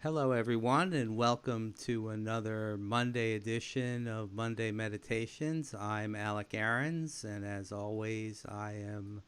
Hello, everyone, and welcome to another Monday edition of Monday Meditations. I'm Alec Aarons, and as always, I am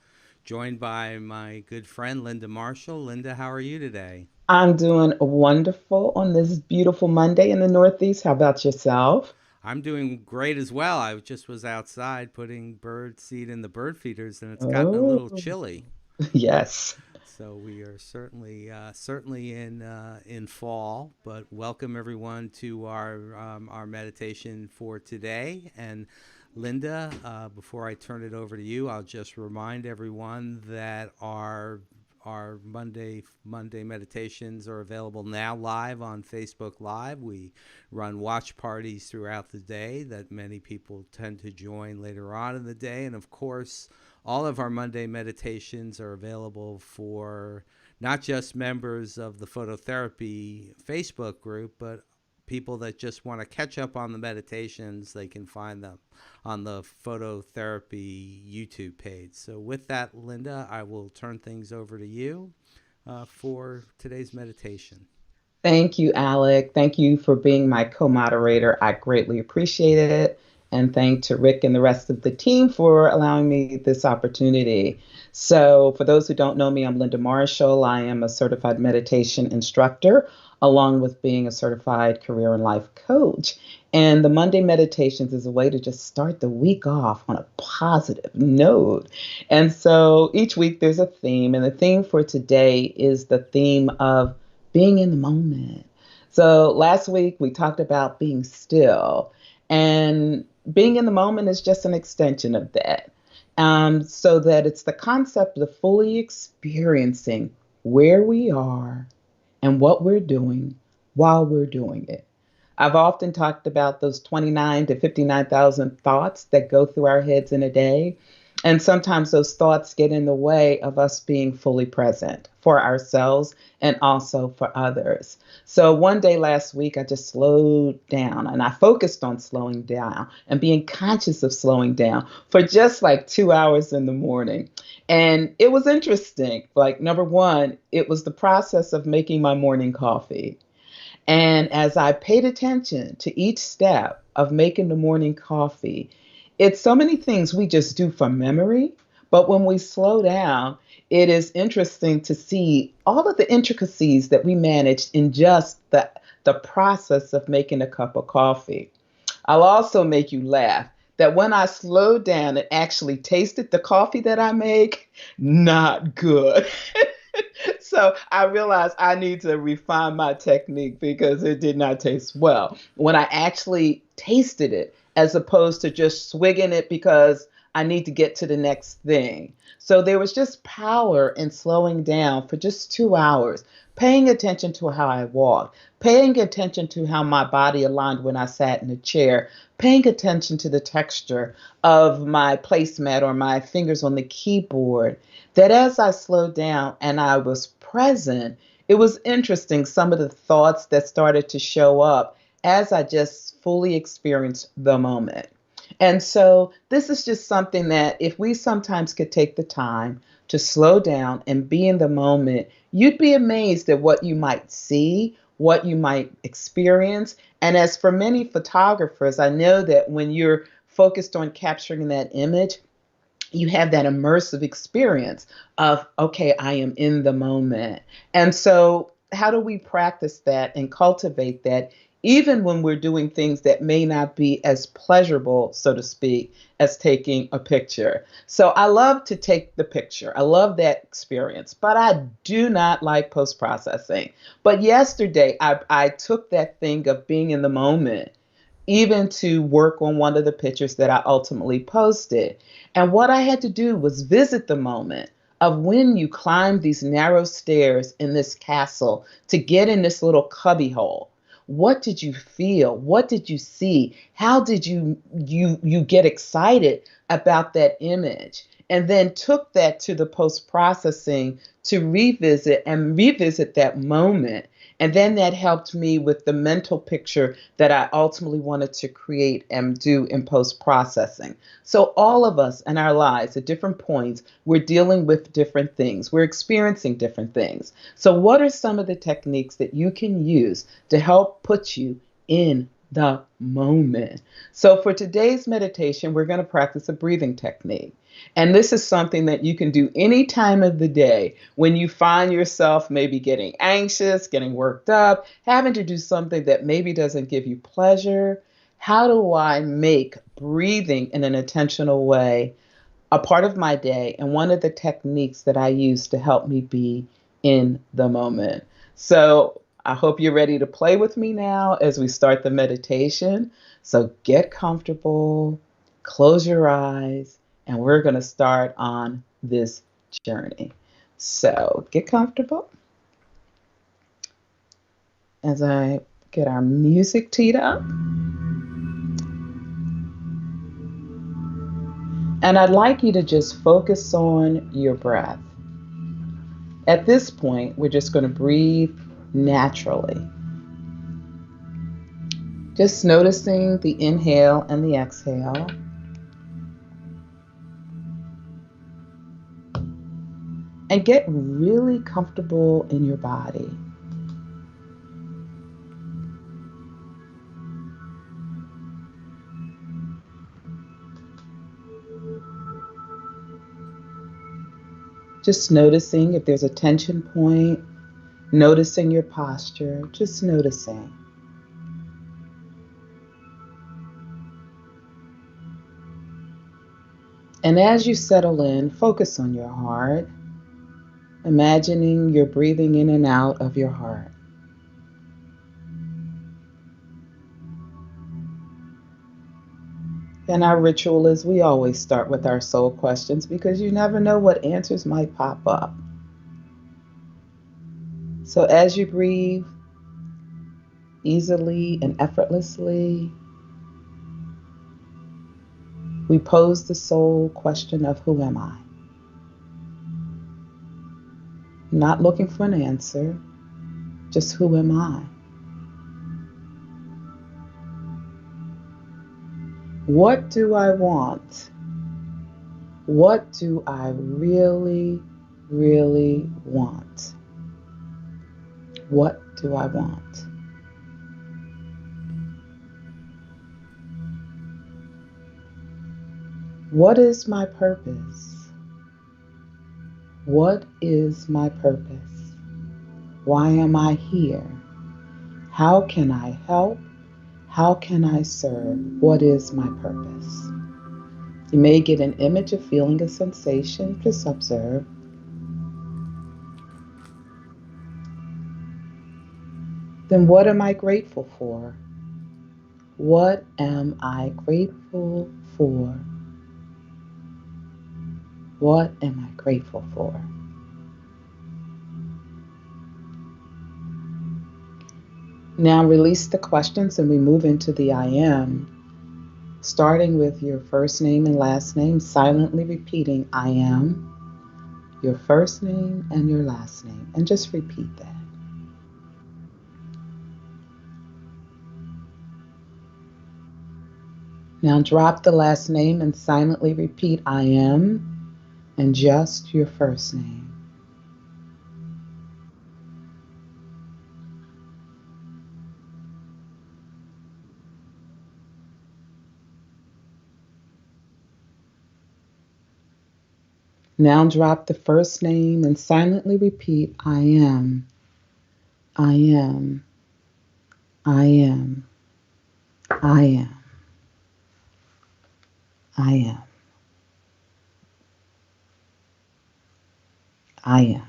joined by my good friend Linda Marshall. Linda, how are you today? I'm doing wonderful on this beautiful Monday in the Northeast. How about yourself? I'm doing great as well. I just was outside putting bird seed in the bird feeders, and it's gotten a little Oh, chilly. yes. So we are certainly in fall, but welcome everyone to our meditation for today. And Linda, before I turn it over to you, I'll just remind everyone that our Monday meditations are available now live on Facebook Live. We run watch parties throughout the day that many people tend to join later on in the day, and of course all of our Monday meditations are available for not just members of the phototherapy Facebook group, but people that just want to catch up on the meditations. They can find them on the phototherapy YouTube page. So, with that, Linda, I will turn things over to you for today's meditation. Thank you, Alec. Thank you for being my co-moderator. I greatly appreciate it. And thank to Rick and the rest of the team for allowing me this opportunity. So, for those who don't know me, I'm Linda Marshall. I am a certified meditation instructor, along with being a certified career and life coach. And the Monday meditations is a way to just start the week off on a positive note. And so each week there's a theme, and the theme for today is the theme of being in the moment. So last week we talked about being still, and being in the moment is just an extension of that. So that it's the concept of fully experiencing where we are and what we're doing while we're doing it. I've often talked about those 29 to 59,000 thoughts that go through our heads in a day. And sometimes those thoughts get in the way of us being fully present for ourselves and also for others. So one day last week, I just slowed down and I focused on slowing down and being conscious of slowing down for just like 2 hours in the morning. And it was interesting. Like, number one, it was the process of making my morning coffee. And as I paid attention to each step of making the morning coffee, it's so many things we just do from memory. But when we slow down, it is interesting to see all of the intricacies that we managed in just the process of making a cup of coffee. I'll also make you laugh that when I slowed down and actually tasted the coffee that I make, not good. So I realized I need to refine my technique because it did not taste well. When I actually tasted it, as opposed to just swigging it because I need to get to the next thing. So there was just power in slowing down for just 2 hours, paying attention to how I walked, paying attention to how my body aligned when I sat in a chair, paying attention to the texture of my placemat or my fingers on the keyboard, that as I slowed down and I was present, it was interesting some of the thoughts that started to show up as I just fully experienced the moment. And so, this is just something that if we sometimes could take the time to slow down and be in the moment, you'd be amazed at what you might see, what you might experience. And as for many photographers, I know that when you're focused on capturing that image, you have that immersive experience of, okay, I am in the moment. And so, how do we practice that and cultivate that even when we're doing things that may not be as pleasurable, so to speak, as taking a picture? So, I love to take the picture. I love that experience, but I do not like post processing. But yesterday, I took that thing of being in the moment even to work on one of the pictures that I ultimately posted. And what I had to do was visit the moment of when you climb these narrow stairs in this castle to get in this little cubby hole. What did you feel? What did you see? How did you get excited about that image? and then took that to the post processing to revisit that moment. And then that helped me with the mental picture that I ultimately wanted to create and do in post processing. So, all of us in our lives at different points, we're dealing with different things, we're experiencing different things. So, what are some of the techniques that you can use to help put you in the moment? So, for today's meditation, we're going to practice a breathing technique. And this is something that you can do any time of the day when you find yourself maybe getting anxious, getting worked up, having to do something that maybe doesn't give you pleasure. How do I make breathing in an intentional way a part of my day and one of the techniques that I use to help me be in the moment? So I hope you're ready to play with me now as we start the meditation. So get comfortable, close your eyes, and we're going to start on this journey. So get comfortable as I get our music teed up. And I'd like you to just focus on your breath. At this point, we're just going to breathe naturally. Just noticing the inhale and the exhale. And get really comfortable in your body. Just noticing if there's a tension point, noticing your posture, just noticing. And as you settle in, focus on your heart, imagining you're breathing in and out of your heart. And our ritual is we always start with our soul questions because you never know what answers might pop up. So as you breathe easily and effortlessly, we pose the soul question of who am I? Not looking for an answer, just who am I? What do I want? What do I really, really want? What do I want? What is my purpose? What is my purpose? Why am I here? How can I help? How can I serve? What is my purpose? You may get an image, a feeling, a sensation. Just observe. Then what am I grateful for? What am I grateful for? What am I grateful for? Now release the questions and we move into the I am, starting with your first name and last name, silently repeating I am, your first name and your last name, and just repeat that. Now drop the last name and silently repeat I am and just your first name. Now drop the first name and silently repeat I am, I am, I am, I am, I am, I am,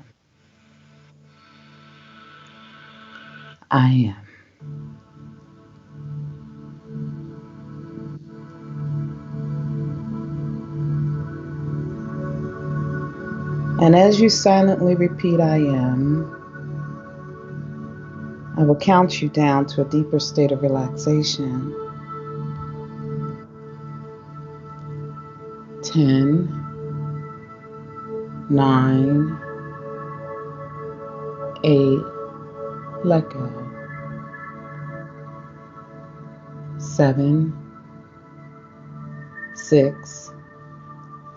I am. And as you silently repeat I am, I will count you down to a deeper state of relaxation. 10, 9, 8, let go. 7, 6,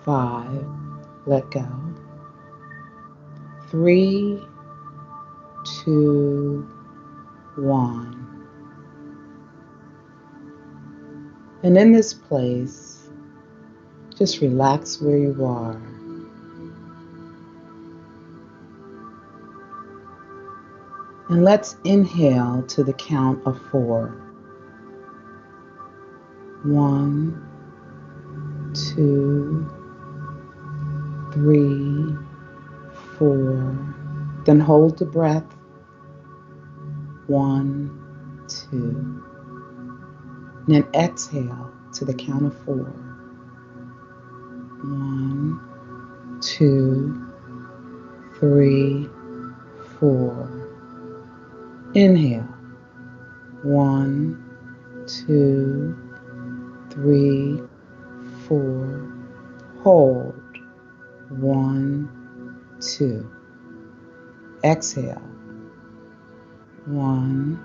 5, let go. 3, 2, 1. And in this place, just relax where you are. And let's inhale to the count of 4. 1, 2, 3, 4. Then hold the breath. 1, 2. And then exhale to the count of 4. 1, 2, 3, 4. Inhale. 1, 2, 3, 4. Hold. 1, 2. Exhale. 1,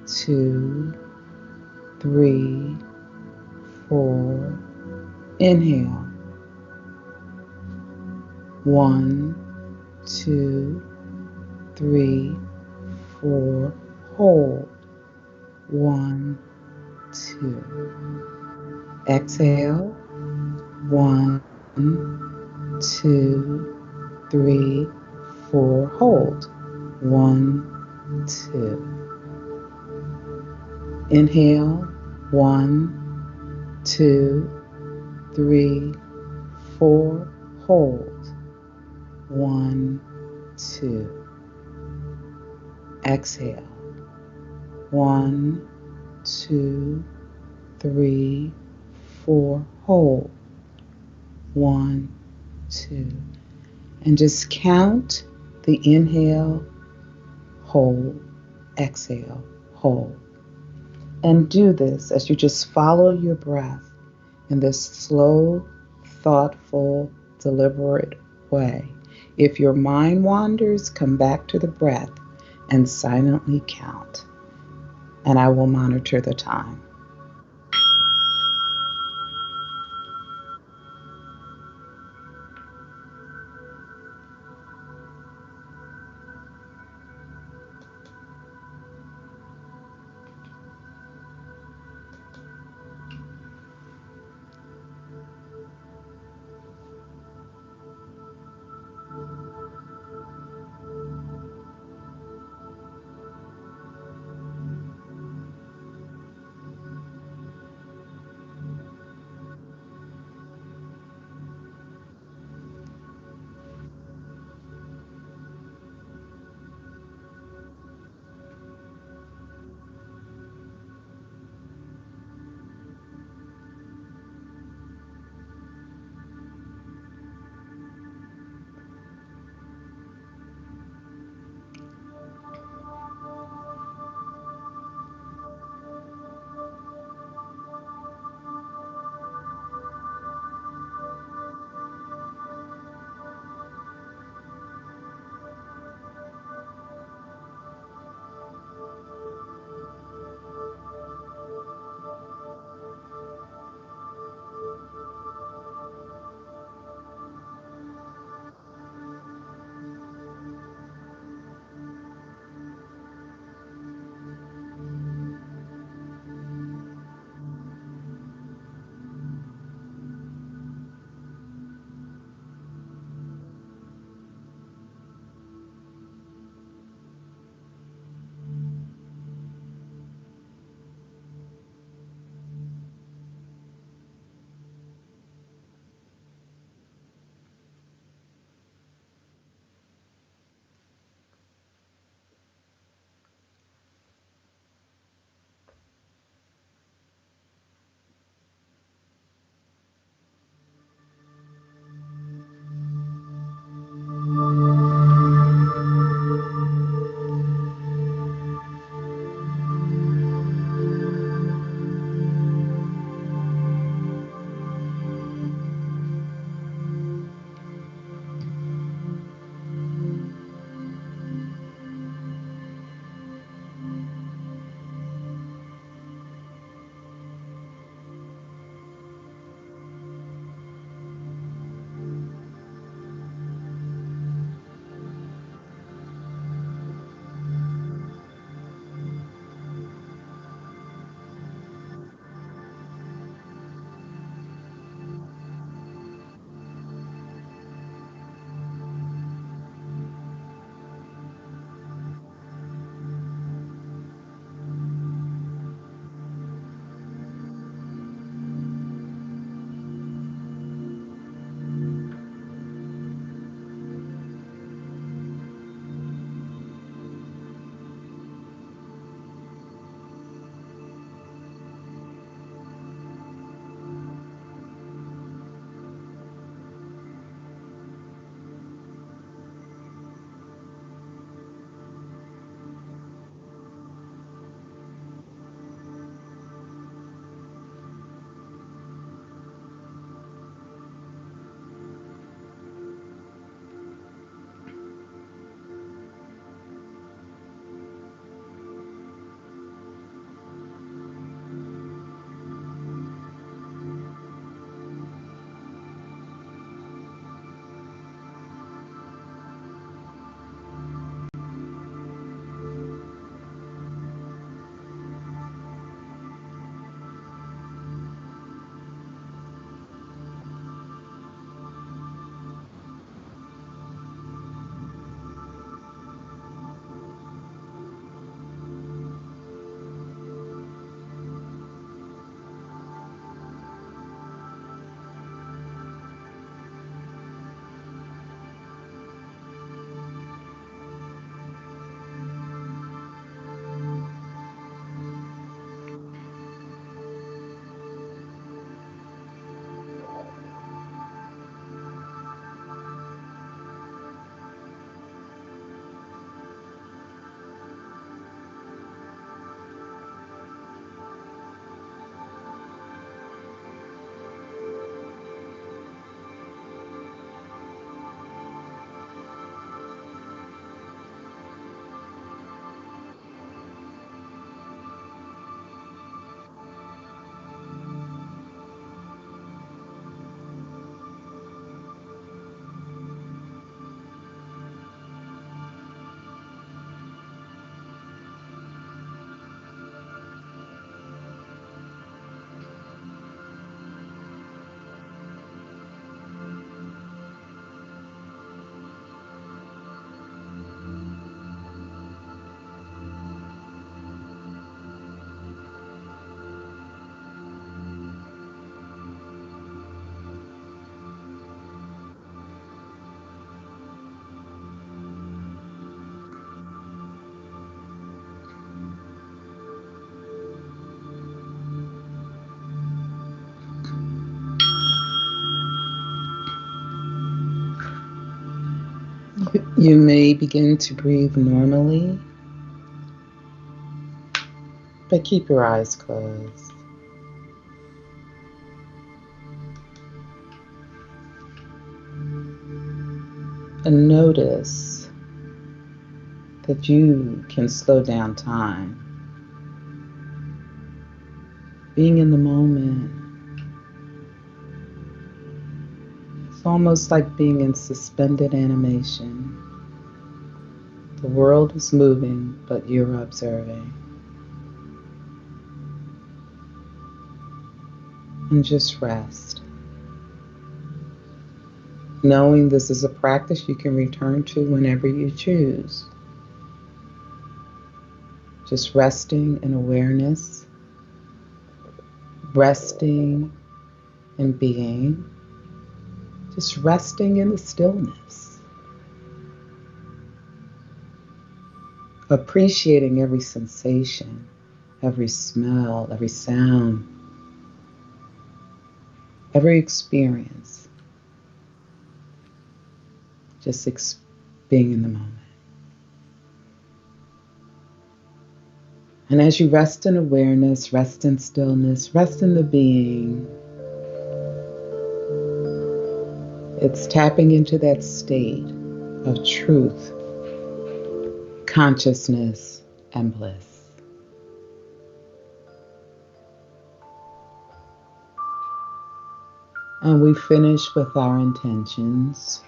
2, 3, 4. Inhale. 1, 2, 3, 4. Hold. 1, 2. Exhale. 1, 2, 3, 4. Hold. 1, 2. Inhale. 1, 2, 3, 4. Hold. 1, 2. Exhale. 1, 2, 3, 4. Hold. 1, 2. And just count the inhale, hold, exhale, hold. And do this as you just follow your breath in this slow, thoughtful, deliberate way. If your mind wanders, come back to the breath and silently count. And I will monitor the time. You may begin to breathe normally, but keep your eyes closed. And notice that you can slow down time. Being in the moment, it's almost like being in suspended animation. The world is moving, but you're observing. And just rest. Knowing this is a practice you can return to whenever you choose. Just resting in awareness, resting in being, just resting in the stillness. Appreciating every sensation, every smell, every sound, every experience. Just being in the moment. And as you rest in awareness, rest in stillness, rest in the being, it's tapping into that state of truth, consciousness, and bliss. And we finish with our intentions,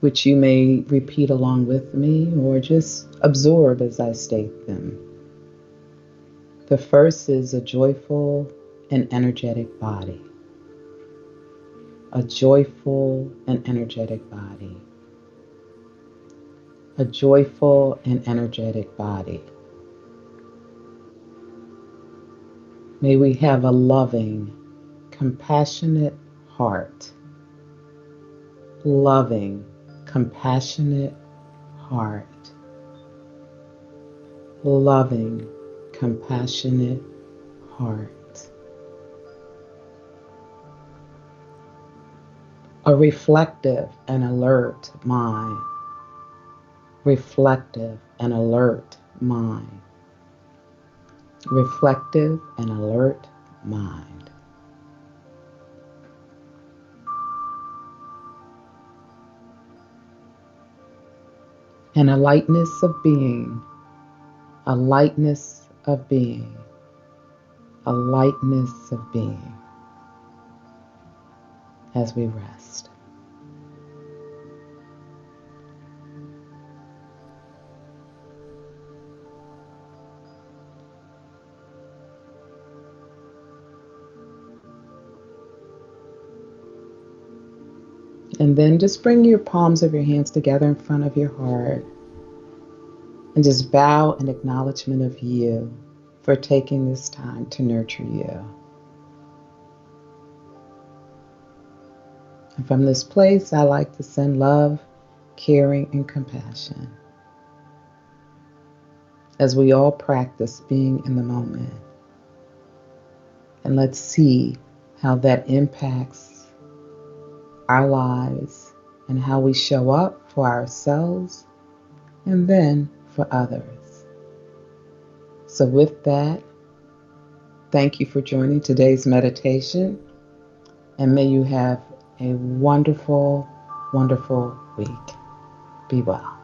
which you may repeat along with me or just absorb as I state them. The first is a joyful and energetic body. A joyful and energetic body. A joyful and energetic body. May we have a loving, compassionate heart. Loving, compassionate heart. Loving, compassionate heart. A reflective and alert mind. Reflective and alert mind. Reflective and alert mind. And a lightness of being. A lightness of being. A lightness of being. As we rest. And then just bring your palms of your hands together in front of your heart and just bow in acknowledgement of you for taking this time to nurture you. And from this place, I like to send love, caring, and compassion as we all practice being in the moment. And let's see how that impacts our lives and how we show up for ourselves and then for others. So with that, thank you for joining today's meditation, and may you have a wonderful, wonderful week. Be well.